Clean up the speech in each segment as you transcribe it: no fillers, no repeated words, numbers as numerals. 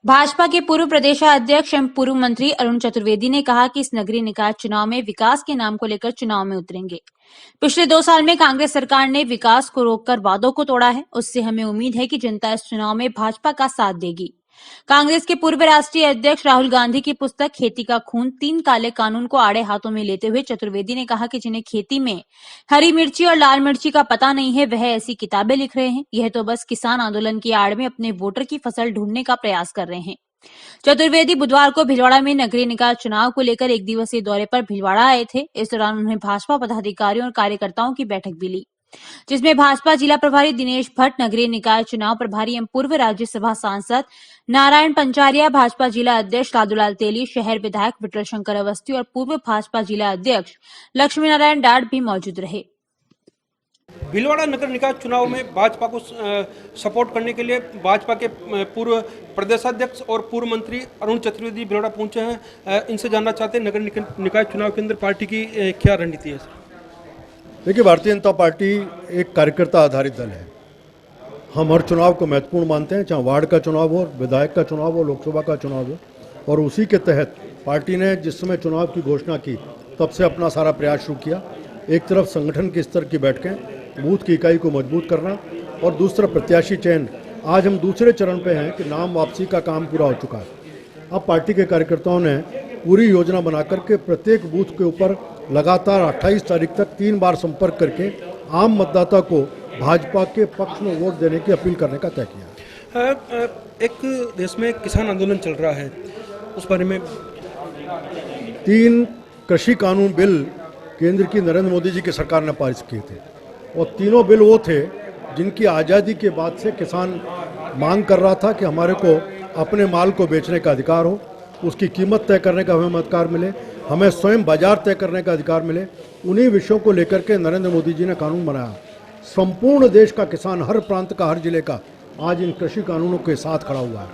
भाजपा के पूर्व प्रदेशाध्यक्ष एवं पूर्व मंत्री अरुण चतुर्वेदी ने कहा कि इस नगरीय निकाय चुनाव में विकास के नाम को लेकर चुनाव में उतरेंगे। पिछले 2 साल में कांग्रेस सरकार ने विकास को रोककर वादों को तोड़ा है। उससे हमें उम्मीद है कि जनता इस चुनाव में भाजपा का साथ देगी। कांग्रेस के पूर्व राष्ट्रीय अध्यक्ष राहुल गांधी की पुस्तक खेती का खून 3 काले कानून को आड़े हाथों में लेते हुए चतुर्वेदी ने कहा कि जिन्हें खेती में हरी मिर्ची और लाल मिर्ची का पता नहीं है, वह ऐसी किताबें लिख रहे हैं। यह तो बस किसान आंदोलन की आड़ में अपने वोटर की फसल ढूंढने का प्रयास कर रहे हैं। चतुर्वेदी बुधवार को भीलवाड़ा में नगरीय निकाय चुनाव को लेकर 1 दिवसीय दौरे पर भीलवाड़ा आए थे। इस दौरान उन्होंने भाजपा पदाधिकारियों और कार्यकर्ताओं की बैठक भी ली, जिसमें भाजपा जिला प्रभारी दिनेश भट्ट, नगरीय निकाय चुनाव प्रभारी एवं पूर्व राज्यसभा सांसद नारायण पंचारिया, भाजपा जिला अध्यक्ष लादूलाल तेली, शहर विधायक विठल शंकर अवस्थी और पूर्व भाजपा जिला अध्यक्ष लक्ष्मी नारायण डाट भी मौजूद रहे। भीलवाड़ा नगर निकाय चुनाव में भाजपा को सपोर्ट करने के लिए भाजपा के पूर्व प्रदेशाध्यक्ष और पूर्व मंत्री अरुण चतुर्वेदी भीलवाड़ा पहुंचे हैं। इनसे जानना चाहते हैं नगर निकाय चुनाव के अंदर पार्टी की क्या रणनीति है। देखिए, भारतीय जनता पार्टी एक कार्यकर्ता आधारित दल है। हम हर चुनाव को महत्वपूर्ण मानते हैं, चाहे वार्ड का चुनाव हो, विधायक का चुनाव हो, लोकसभा का चुनाव हो, और उसी के तहत पार्टी ने जिस समय चुनाव की घोषणा की तब से अपना सारा प्रयास शुरू किया। एक तरफ संगठन के स्तर की बैठकें, बूथ की इकाई को मजबूत करना, और दूसरा प्रत्याशी चयन। आज हम दूसरे चरण पे हैं कि नाम वापसी का काम पूरा हो चुका है। अब पार्टी के कार्यकर्ताओं ने पूरी योजना बना करके प्रत्येक बूथ के ऊपर लगातार 28 तारीख तक 3 बार संपर्क करके आम मतदाता को भाजपा के पक्ष में वोट देने की अपील करने का तय किया। एक देश में किसान आंदोलन चल रहा है, उस बारे में 3 कृषि कानून बिल केंद्र की नरेंद्र मोदी जी की सरकार ने पारित किए थे, और तीनों बिल वो थे जिनकी आज़ादी के बाद से किसान मांग कर रहा था कि हमारे को अपने माल को बेचने का अधिकार हो, उसकी कीमत तय करने का हमें अधिकार मिले, हमें स्वयं बाजार तय करने का अधिकार मिले। उन्हीं विषयों को लेकर के नरेंद्र मोदी जी ने कानून बनाया। संपूर्ण देश का किसान, हर प्रांत का, हर जिले का आज इन कृषि कानूनों के साथ खड़ा हुआ है।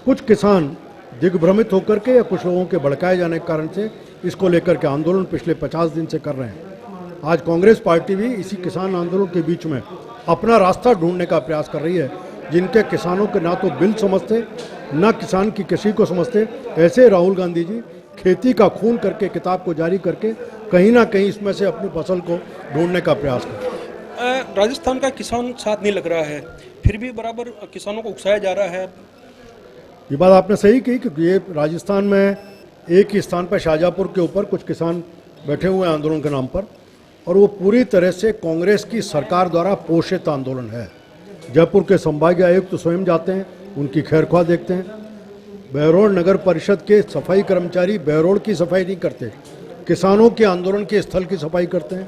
कुछ किसान दिग्भ्रमित होकर के या कुछ लोगों के भड़काए जाने के कारण से इसको लेकर के आंदोलन पिछले 50 दिन से कर रहे हैं। आज कांग्रेस पार्टी भी इसी किसान आंदोलन के बीच में अपना रास्ता ढूंढने का प्रयास कर रही है। जिनके किसानों के ना तो बिल समझते, ना किसान की कृषि को समझते, ऐसे राहुल गांधी जी खेती का खून करके किताब को जारी करके कहीं ना कहीं इसमें से अपनी फसल को ढूंढने का प्रयास करते हैं। राजस्थान का किसान साथ नहीं लग रहा है, फिर भी बराबर किसानों को उकसाया जा रहा है। ये बात आपने सही कही, क्योंकि ये राजस्थान में एक ही स्थान पर शाहजहाँपुर के ऊपर कुछ किसान बैठे हुए हैं आंदोलन के नाम पर, और वो पूरी तरह से कांग्रेस की सरकार द्वारा पोषित आंदोलन है। जयपुर के संभागीय आयुक्त तो स्वयं जाते हैं, उनकी खैरख्वाह देखते हैं। बहरोड़ नगर परिषद के सफाई कर्मचारी बहरोड़ की सफाई नहीं करते, किसानों के आंदोलन के स्थल की सफाई करते हैं।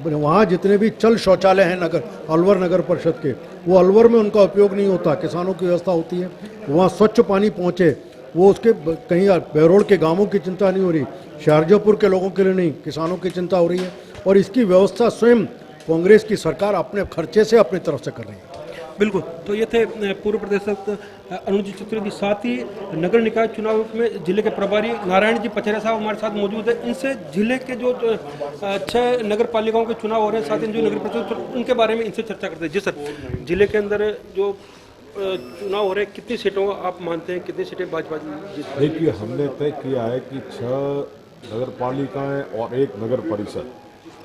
वहाँ जितने भी चल शौचालय हैं नगर अलवर नगर परिषद के, वो अलवर में उनका उपयोग नहीं होता, किसानों की व्यवस्था होती है। वहाँ स्वच्छ पानी पहुँचे, वो उसके कहीं बहरोड़ के गाँवों की चिंता नहीं हो रही, शाहजहाँपुर के लोगों के लिए नहीं, किसानों की चिंता हो रही है। और इसकी व्यवस्था स्वयं कांग्रेस की सरकार अपने खर्चे से अपनी तरफ से कर रही है। बिल्कुल, तो ये थे पूर्व प्रदेशाध्यक्ष अरुण जी चतुर्वेदी। साथ ही नगर निकाय चुनाव में जिले के प्रभारी नारायण जी पंचारिया साहब हमारे साथ मौजूद है। इनसे जिले के जो 6 नगर पालिकाओं के चुनाव हो रहे हैं, साथ ही जो नगर परिषद, उनके बारे में इनसे चर्चा करते हैं। जी सर, जिले के अंदर जो चुनाव हो रहे हैं, कितनी सीटों आप मानते हैं, कितनी सीटें भाजपा जीत? देखिए, हमने तय किया है कि 6 नगर पालिकाएँ और 1 नगर परिषद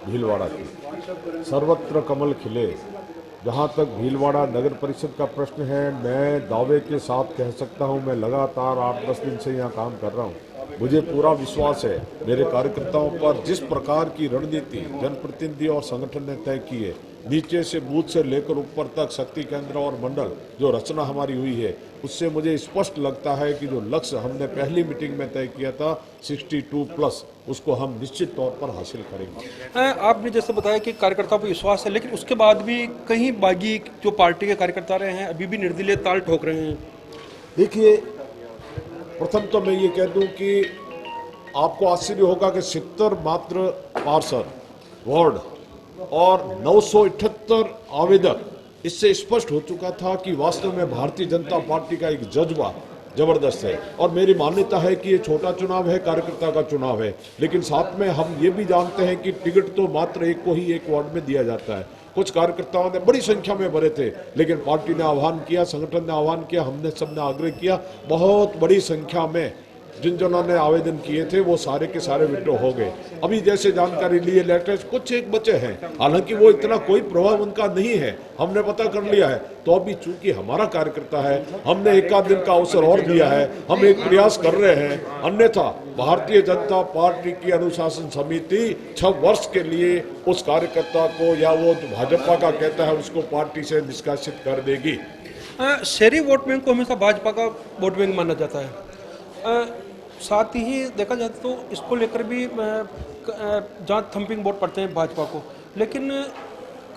भीलवाड़ा की सर्वत्र कमल खिले। जहाँ तक भीलवाड़ा नगर परिषद का प्रश्न है, मैं दावे के साथ कह सकता हूँ, मैं लगातार 8-10 दिन से यहाँ काम कर रहा हूँ। मुझे पूरा विश्वास है मेरे कार्यकर्ताओं पर। जिस प्रकार की रणनीति जनप्रतिनिधि और संगठन ने तय की है, नीचे से बूथ से लेकर ऊपर तक शक्ति केंद्र और मंडल जो रचना हमारी हुई है, उससे मुझे स्पष्ट लगता है कि जो लक्ष्य हमने पहली मीटिंग में तय किया था 62+, उसको हम निश्चित तौर पर हासिल करेंगे। आपने जैसे बताया कि कार्यकर्ताओं पर विश्वास है, लेकिन उसके बाद भी कहीं बागी जो पार्टी के कार्यकर्ता रहे हैं अभी भी निर्दलीय ताल ठोक रहे हैं। देखिए, प्रथम तो मैं ये कह दूं कि आपको आश्चर्य होगा कि 70 मात्र पार्षद वार्ड और 978 आवेदक, इससे स्पष्ट हो चुका था कि वास्तव में भारतीय जनता पार्टी का एक जज्बा जबरदस्त है। और मेरी मान्यता है कि ये छोटा चुनाव है, कार्यकर्ता का चुनाव है, लेकिन साथ में हम ये भी जानते हैं कि टिकट तो मात्र एक को ही एक वार्ड में दिया जाता है। कुछ कार्यकर्ताओं ने बड़ी संख्या में भरे थे, लेकिन पार्टी ने आह्वान किया, संगठन ने आह्वान किया, हमने सबने आग्रह किया, बहुत बड़ी संख्या में जिन ने आवेदन किए थे वो सारे के सारे विड्रॉ हो गए। अभी जैसे जानकारी लिए लेटेस्ट कुछ एक बचे हैं, हालांकि वो इतना कोई प्रभाव उनका नहीं है, हमने पता कर लिया है। तो अभी चूंकि हमारा कार्यकर्ता है, हमने एक आध दिन का अवसर और दिया है, हम एक प्रयास कर रहे हैं। अन्यथा भारतीय जनता पार्टी की अनुशासन समिति 6 वर्ष के लिए उस कार्यकर्ता को या वो जो भाजपा का कहता है उसको पार्टी से निष्कासित कर देगी। शहरी वोट बैंक को हमेशा भाजपा का वोट बैंक माना जाता है। साथ ही देखा जाए तो इसको लेकर भी जहाँ थंपिंग वोट पड़ते हैं भाजपा को, लेकिन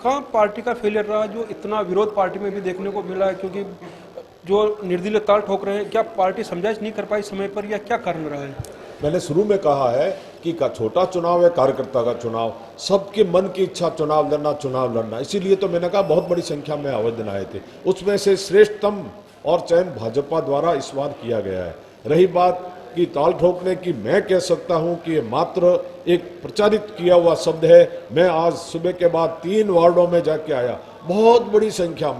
कहाँ पार्टी का फेलियर रहा जो इतना विरोध पार्टी में भी देखने को मिला है, क्योंकि जो निर्दलीय ताल ठोक रहे हैं, क्या पार्टी समझाइश नहीं कर पाई समय पर या क्या कारण रहा है? मैंने शुरू में कहा है कि छोटा चुनाव है कार्यकर्ता का चुनाव, सबके मन की इच्छा चुनाव लड़ना, इसीलिए तो मैंने कहा बहुत बड़ी संख्या में आवेदन आए थे, उसमें से श्रेष्ठतम और चयन भाजपा द्वारा इस बार किया गया है। रही बात कि ताल ठोकने की, मैं कह सकता हूं कि ये मात्र एक प्रचारित किया हुआ शब्द है। मैं आज सुबह के बाद 3 वार्डों में जाके आया, बहुत बड़ी संख्या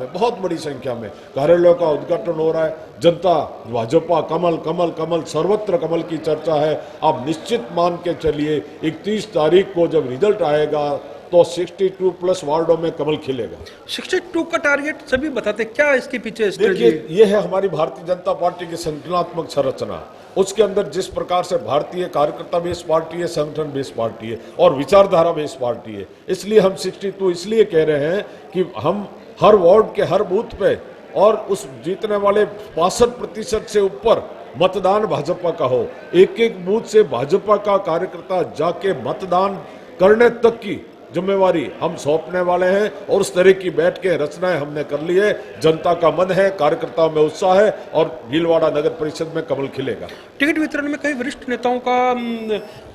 में कार्यालयों का उद्घाटन हो रहा है। जनता भाजपा कमल कमल कमल सर्वत्र कमल की चर्चा है। आप निश्चित मान के चलिए 31 तारीख को जब रिजल्ट आएगा तो 62 प्लस वार्डों में कमल खिलेगा। 62 का टारगेट सभी बताते, क्या इसके पीछे? देखिए, ये है हमारी भारतीय जनता पार्टी की संगठनात्मक संरचना। उसके अंदर जिस प्रकार से भारतीय कार्यकर्ता बेस पार्टी है, संगठन बेस पार्टी है और विचारधारा बेस पार्टी है, इसलिए हम 62 इसलिए कह रहे हैं कि हम हर वार्ड के हर बूथ पे और उस जीतने वाले 65% से ऊपर मतदान भाजपा का हो। एक बूथ से भाजपा का कार्यकर्ता जाके मतदान करने तक की जिम्मेवारी हम सौंपने वाले हैं और उस तरह की बैठ के रचनाएं हमने कर ली है। जनता का मन है, कार्यकर्ताओं में उत्साह है और भीलवाड़ा नगर परिषद में कमल खिलेगा। टिकट वितरण में कई वरिष्ठ नेताओं का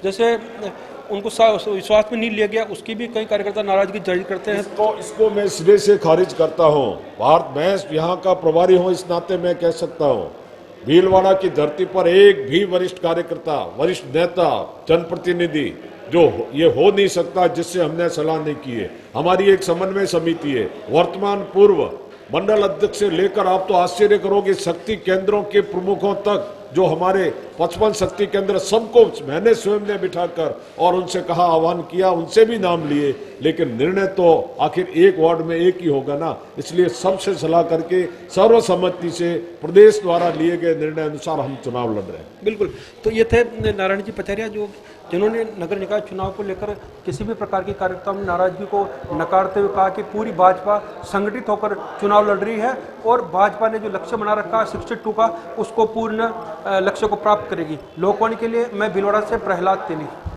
जैसे उनको विश्वास में नहीं लिया गया, उसकी भी कई कार्यकर्ता नाराजगी जाहिर करते हैं। इसको मैं सिरे से खारिज करता हूँ। मैं यहाँ का प्रभारी हूँ, इस नाते मैं कह सकता हूँ भीलवाड़ा की धरती पर एक भी वरिष्ठ कार्यकर्ता, वरिष्ठ नेता, जनप्रतिनिधि जो ये हो नहीं सकता जिससे हमने सलाह नहीं की है। हमारी एक समन्वय समिति है, वर्तमान पूर्व मंडल अध्यक्ष से लेकर आप तो आश्चर्य करोगे शक्ति केंद्रों के प्रमुखों तक, जो हमारे 55 शक्ति केंद्र, सबको मैंने स्वयं ने बिठाकर और उनसे कहा, आह्वान किया, उनसे भी नाम लिए, लेकिन निर्णय तो आखिर एक वार्ड में एक ही होगा ना। इसलिए सबसे सलाह करके सर्वसम्मति से प्रदेश द्वारा लिए गए निर्णय अनुसार हम चुनाव लड़ रहे हैं। बिल्कुल। तो ये थे नारायण जी पचरिया जिन्होंने नगर निकाय चुनाव को लेकर किसी भी प्रकार की कार्यकर्ताओं में नाराजगी को नकारते हुए कहा कि पूरी भाजपा संगठित होकर चुनाव लड़ रही है और भाजपा ने जो लक्ष्य बना रखा है 62 का, उसको पूर्ण लक्ष्य को प्राप्त करेगी। लोकवाणी के लिए मैं भीलवाड़ा से प्रहलाद तेली।